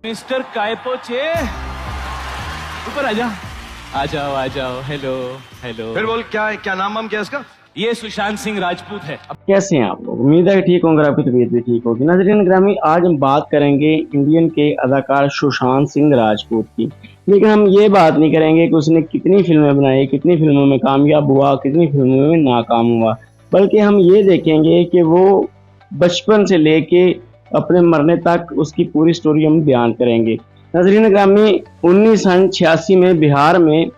Mister Kai Po Che ऊपर आजा। आ जाओ। Hello hello. फिर बोल, क्या है, क्या नाम क्या है इसका? ये सुशांत सिंह राजपूत है। कैसे हैं आप लोग? उम्मीद है कि ठीक होंगे, आपकी तबीयत भी ठीक होगी। नाज़रीन ग्रामी, आज हम बात करेंगे इंडियन के अदाकार सुशांत सिंह राजपूत की। लेकिन हम ये बात नहीं करेंगे कि उसने कितनी फिल्में बनाई, कितनी फिल्मों में कामयाब हुआ, कितनी फिल्मों में नाकाम हुआ, बल्कि हम ये देखेंगे कि वो बचपन से लेके अपने मरने तक उसकी पूरी स्टोरी हम बयान करेंगे। नाज़रीन ग्रामी, 1986 में बिहार में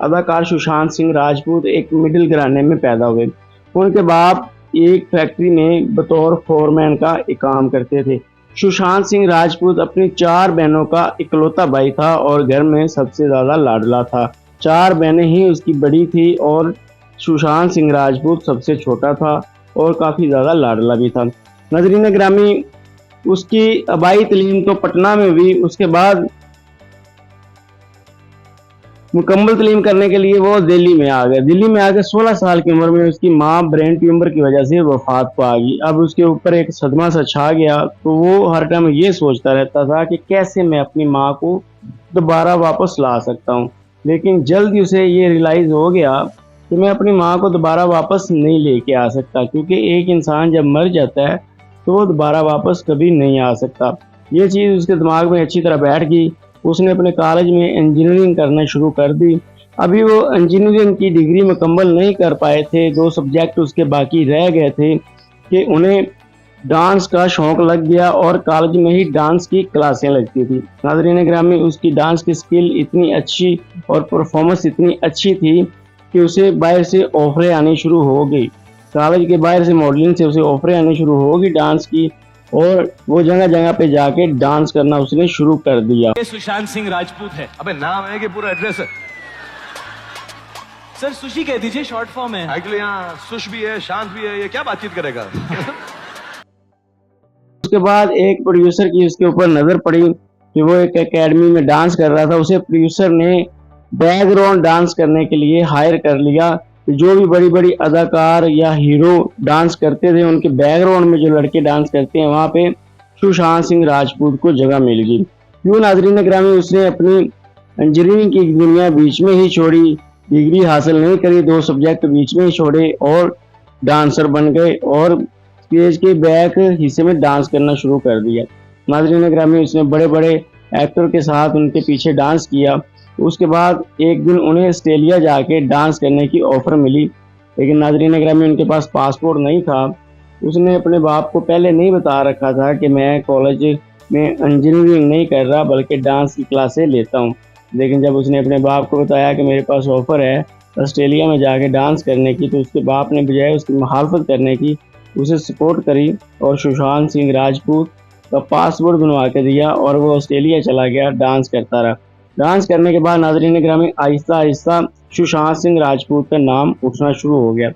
अदाकार सुशांत सिंह राजपूत एक मिडिल घराने में पैदा हुए। उनके बाप एक फैक्ट्री में बतौर फोरमैन का काम करते थे। सुशांत सिंह राजपूत अपनी 4 बहनों का इकलौता भाई था और घर में सबसे ज़्यादा लाडला था। 4 बहनें ही उसकी बड़ी थी और सुशांत सिंह राजपूत सबसे छोटा था और काफ़ी ज़्यादा लाडला भी था। नाज़रीन ग्रामी, उसकी आबाई तालीम तो पटना में हुई। उसके बाद मुकम्मल तालीम करने के लिए वो दिल्ली में आ गए। दिल्ली में आकर 16 साल की उम्र में उसकी माँ ब्रेन ट्यूमर की वजह से वफात पा गई। अब उसके ऊपर एक सदमा सा छा गया, तो वो हर टाइम ये सोचता रहता था कि कैसे मैं अपनी माँ को दोबारा वापस ला सकता हूँ। लेकिन जल्द ही उसे ये रियलाइज़ हो गया कि मैं अपनी माँ को दोबारा वापस नहीं लेके आ सकता, क्योंकि एक इंसान जब मर जाता है तो वो दोबारा वापस कभी नहीं आ सकता। ये चीज़ उसके दिमाग में अच्छी तरह बैठ गई। उसने अपने कॉलेज में इंजीनियरिंग करना शुरू कर दी। अभी वो इंजीनियरिंग की डिग्री मुकम्मल नहीं कर पाए थे, 2 सब्जेक्ट उसके बाकी रह गए थे कि उन्हें डांस का शौक़ लग गया और कॉलेज में ही डांस की क्लासें लगती थी। नाज़रीन ग्रामी, उसकी डांस की स्किल इतनी अच्छी और परफॉर्मेंस इतनी अच्छी थी कि उसे बाहर से ऑफरें आनी शुरू हो गई। कॉलेज के बाहर से मॉडलिंग से उसे ऑफरें आनी शुरू हो गई डांस की, और वो जगह जगह पे जाके डांस करना उसने शुरू कर दिया। ये सुशांत सिंह राजपूत है। अबे नाम है कि पूरा एड्रेस है? सर सुशी कह दीजिए, शॉर्ट फॉर्म है। एक्चुअली यहाँ सुश भी है, शांत भी है, ये क्या बातचीत करेगा? उसके बाद एक प्रोड्यूसर की उसके ऊपर नजर पड़ी कि वो एक एकेडमी में डांस कर रहा था। उसे प्रोड्यूसर ने बैकग्राउंड डांस करने के लिए हायर कर लिया। जो भी बड़ी बड़ी अदाकार या हीरो डांस करते थे, उनके बैकग्राउंड में जो लड़के डांस करते हैं, वहाँ पे सुशांत सिंह राजपूत को जगह मिल गई। यूँ नाज़रीन ग्रामी, उसने अपनी इंजीनियरिंग की दुनिया बीच में ही छोड़ी, डिग्री हासिल नहीं करी, 2 सब्जेक्ट बीच में ही छोड़े और डांसर बन गए और स्टेज के बैक हिस्से में डांस करना शुरू कर दिया। नाज़रीन ग्रामी, उसने बड़े बड़े एक्टर के साथ उनके पीछे डांस किया। उसके बाद एक दिन उन्हें ऑस्ट्रेलिया जाके डांस करने की ऑफ़र मिली, लेकिन नाज़रीन ग्रामी उनके पास पासपोर्ट नहीं था। उसने अपने बाप को पहले नहीं बता रखा था कि मैं कॉलेज में इंजीनियरिंग नहीं कर रहा बल्कि डांस की क्लासें लेता हूँ। लेकिन जब उसने अपने बाप को बताया कि मेरे पास ऑफ़र है ऑस्ट्रेलिया में जाके डांस करने की, तो उसके बाप ने बजाय उसकी मुखालफत करने की उसे सपोर्ट करी और सुशांत सिंह राजपूत का पासपोर्ट बनवा के दिया और वो ऑस्ट्रेलिया चला गया, डांस करता रहा। डांस करने के बाद नाज़रीन ग्रामी, आहिस्ता आहिस्ता सुशांत सिंह राजपूत का नाम उठना शुरू हो गया।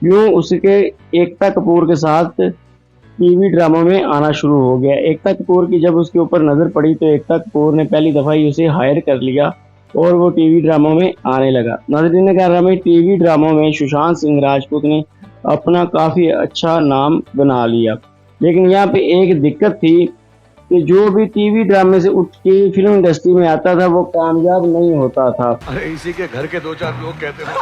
यूँ उसके एकता कपूर के साथ टीवी ड्रामों में आना शुरू हो गया। एकता कपूर की जब उसके ऊपर नज़र पड़ी तो एकता कपूर ने पहली दफ़ा ही उसे हायर कर लिया और वो टीवी ड्रामों में आने लगा। नाज़रीन ग्रामी, टीवी ड्रामों में सुशांत सिंह राजपूत ने अपना काफ़ी अच्छा नाम बना लिया। लेकिन यहाँ पे एक दिक्कत थी कि जो भी टीवी ड्रामे से उठ के फिल्म इंडस्ट्री में आता था वो कामयाब नहीं होता था। अरे इसी के घर के 2-4 लोग कहते हैं।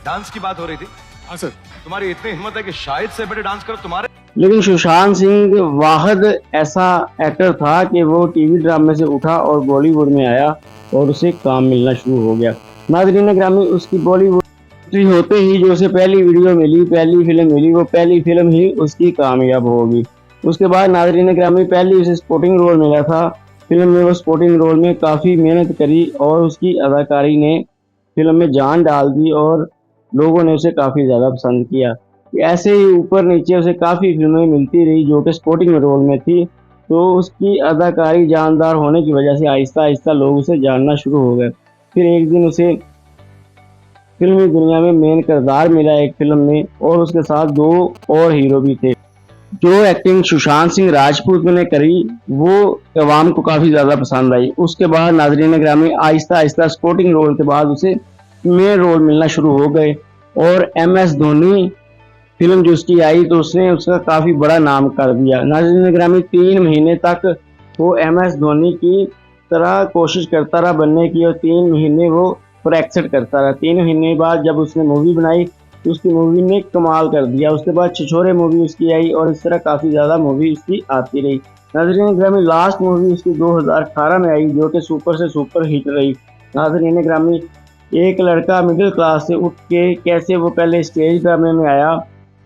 डांस की बात हो रही थी। हाँ सर। तुम्हारी इतनी हिम्मत है कि शायद से बेटे डांस करो तुम्हारे। लेकिन सुशांत सिंह वाहिद ऐसा एक्टर था कि वो टीवी ड्रामे से उठा और बॉलीवुड में आया और उसे काम मिलना शुरू हो गया। नाज़रीन ग्रामी, उसकी बॉलीवुड होते ही जो उसे पहली वीडियो मिली, पहली फिल्म मिली, वो पहली फिल्म ही उसकी कामयाब होगी। उसके बाद नाज़रीन ग्रामी, पहली उसे स्पोर्टिंग रोल मिला था फिल्म में। वो स्पोर्टिंग रोल में काफ़ी मेहनत करी और उसकी अदाकारी ने फिल्म में जान डाल दी और लोगों ने उसे काफ़ी ज़्यादा पसंद किया। ऐसे ही ऊपर नीचे उसे काफ़ी फिल्में मिलती रही जो कि स्पोर्टिंग रोल में थी, तो उसकी अदाकारी जानदार होने की वजह से आहिस्ता आहिस्ता लोग उसे जानना शुरू हो गए। फिर एक दिन उसे फिल्मी दुनिया में मेन किरदार मिला एक फिल्म में, और उसके साथ 2 और हीरो भी थे। जो एक्टिंग सुशांत सिंह राजपूत ने करी वो अवाम को काफ़ी ज़्यादा पसंद आई। उसके बाद नाज़रीन ग्रामी, आहिस्ता आहिस्ता स्पोर्टिंग रोल के बाद उसे मेन रोल मिलना शुरू हो गए और MS धोनी फिल्म जो उसकी आई तो उसने उसका काफ़ी बड़ा नाम कर दिया। नाज़रीन ग्रामी 3 महीने तक वो MS धोनी की तरह कोशिश करता रहा बनने की और 3 महीने वो प्रैक्टिस करता रहा। 3 महीने बाद जब उसने मूवी बनाई तो उसकी मूवी ने कमाल कर दिया। उसके बाद छिछोरे मूवी उसकी आई और इस तरह काफ़ी ज़्यादा मूवी उसकी आती रही। नाज़रीन ग्रामी लास्ट मूवी उसकी 2018 में आई जो कि सुपर से सुपर हिट रही। नाज़रीन ग्रामी एक लड़का मिडिल क्लास से उठ के कैसे वो पहले स्टेज ड्रामे में आया,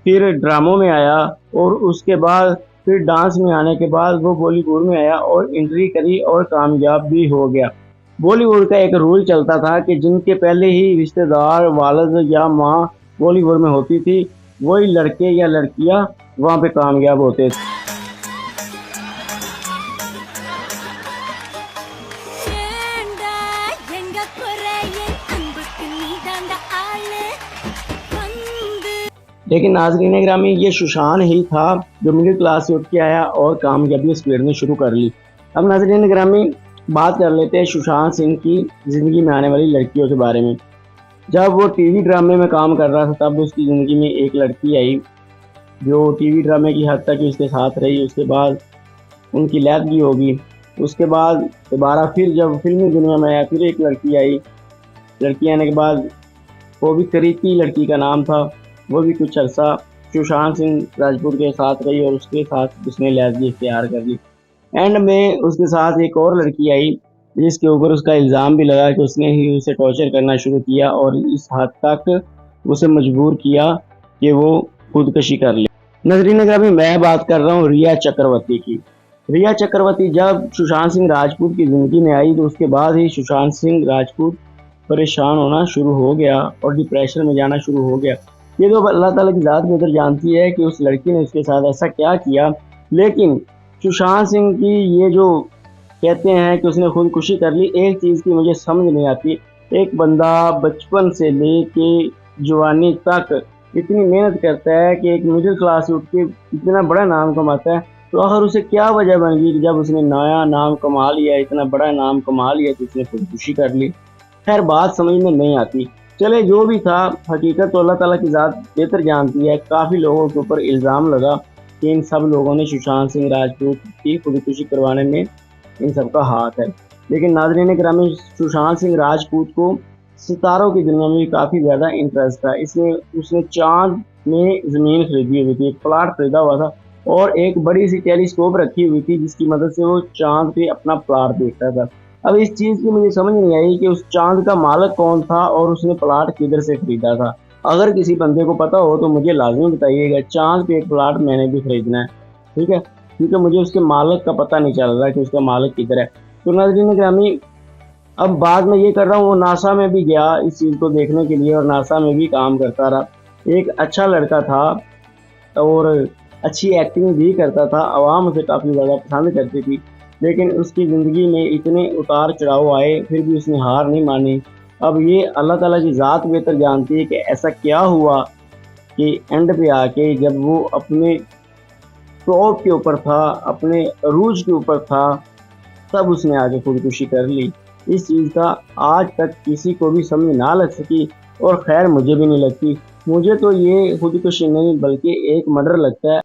फिर ड्रामों में आया और उसके बाद फिर डांस में आने के बाद वो बॉलीवुड में आया और एंट्री करी और कामयाब भी हो गया। बॉलीवुड का एक रूल चलता था कि जिनके पहले ही रिश्तेदार, वालिद या माँ बॉलीवुड में होती थी, वही लड़के या लड़कियां वहाँ पे कामयाब होते थे। ஏண்டா எங்க குறை என் அன்புக்கு நீதாண்டா ஆளு வந்து लेकिन नाज़रीन ग्रामी ये सुशांत ही था जो मिडिल क्लास से उठ के आया और कामयाबी स्पीड शुरू कर ली। अब नाज़रीन ग्रामी बात कर लेते हैं सुशांत सिंह की ज़िंदगी में आने वाली लड़कियों के बारे में। जब वो टीवी ड्रामे में काम कर रहा था तब उसकी ज़िंदगी में एक लड़की आई जो टीवी ड्रामे की हद तक उसके साथ रही। उसके बाद उनकी लैदगी होगी। उसके बाद दोबारा फिर जब फिल्मी दुनिया में आया फिर एक लड़की आई। लड़की आने के बाद वो भी कृति लड़की का नाम था, वो भी कुछ अर्सा सुशांत सिंह राजपूत के साथ रही और उसके साथ उसने लैदगी इख्तियार कर ली। एंड में उसके साथ एक और लड़की आई जिसके ऊपर उसका इल्ज़ाम भी लगा कि उसने ही उसे टॉर्चर करना शुरू किया और इस हद तक उसे मजबूर किया कि वो खुदकशी कर ले। नाज़रीन ग्रामी मैं बात कर रहा हूँ रिया चक्रवर्ती की। रिया चक्रवर्ती जब सुशांत सिंह राजपूत की ज़िंदगी में आई तो उसके बाद ही सुशांत सिंह राजपूत परेशान होना शुरू हो गया और डिप्रेशन में जाना शुरू हो गया। ये तो अल्लाह ताला की ज़ात बेहतर जानती है कि उस लड़की ने उसके साथ ऐसा क्या किया, लेकिन सुशांत सिंह की ये जो कहते हैं कि उसने खुदकुशी कर ली, एक चीज़ की मुझे समझ नहीं आती। एक बंदा बचपन से लेके जवानी तक इतनी मेहनत करता है कि एक मिडिल क्लास से उठ के इतना बड़ा नाम कमाता है, तो आखिर उसे क्या वजह बन गई कि जब उसने नया नाम कमा लिया, इतना बड़ा नाम कमा लिया तो उसने खुदकुशी कर ली। खैर बात समझ में नहीं आती। चले जो भी था, हकीकत तो अल्लाह ताला की ज़ात बेहतर जानती है। काफ़ी लोगों के ऊपर इल्ज़ाम लगा कि इन सब लोगों ने सुशांत सिंह राजपूत की खुदकुशी करवाने में इन सब का हाथ है। लेकिन नाज़रीन ग्रामी सुशांत सिंह राजपूत को सितारों की दुनिया में भी काफ़ी ज़्यादा इंटरेस्ट था। इसलिए उसने चाँद में ज़मीन खरीदी हुई थी, एक प्लाट खरीदा हुआ था और एक बड़ी सी टेलीस्कोप रखी हुई थी जिसकी मदद से वो चाँद पे अपना प्लाट देखता था। अब इस चीज़ की मुझे समझ नहीं आई कि उस चाँद का मालिक कौन था और उसने प्लाट किधर से खरीदा था। अगर किसी बंदे को पता हो तो मुझे लाज़मी बताइएगा। चाँद पे एक प्लाट मैंने भी खरीदना है, ठीक है, क्योंकि मुझे उसके मालिक का पता नहीं चल रहा कि उसका मालिक किधर है। तो नाज़रीन ग्रामी अब बाद में ये कर रहा हूँ, वो नासा में भी गया इस चीज़ को देखने के लिए और नासा में भी काम करता रहा। एक अच्छा लड़का था और अच्छी एक्टिंग भी करता था, आवाम उसे काफ़ी ज़्यादा पसंद करती थी। लेकिन उसकी ज़िंदगी में इतने उतार चढ़ाव आए फिर भी उसने हार नहीं मानी। अब ये अल्लाह ताला की ज़ात बेहतर जानती है कि ऐसा क्या हुआ कि एंड पे आके जब वो अपने टॉप के ऊपर था, अपने अरूज के ऊपर था, तब उसने आगे खुदकुशी कर ली। इस चीज़ का आज तक किसी को भी समझ ना लग सकी और खैर मुझे भी नहीं लगती। मुझे तो ये खुदकुशी नहीं बल्कि एक मर्डर लगता है।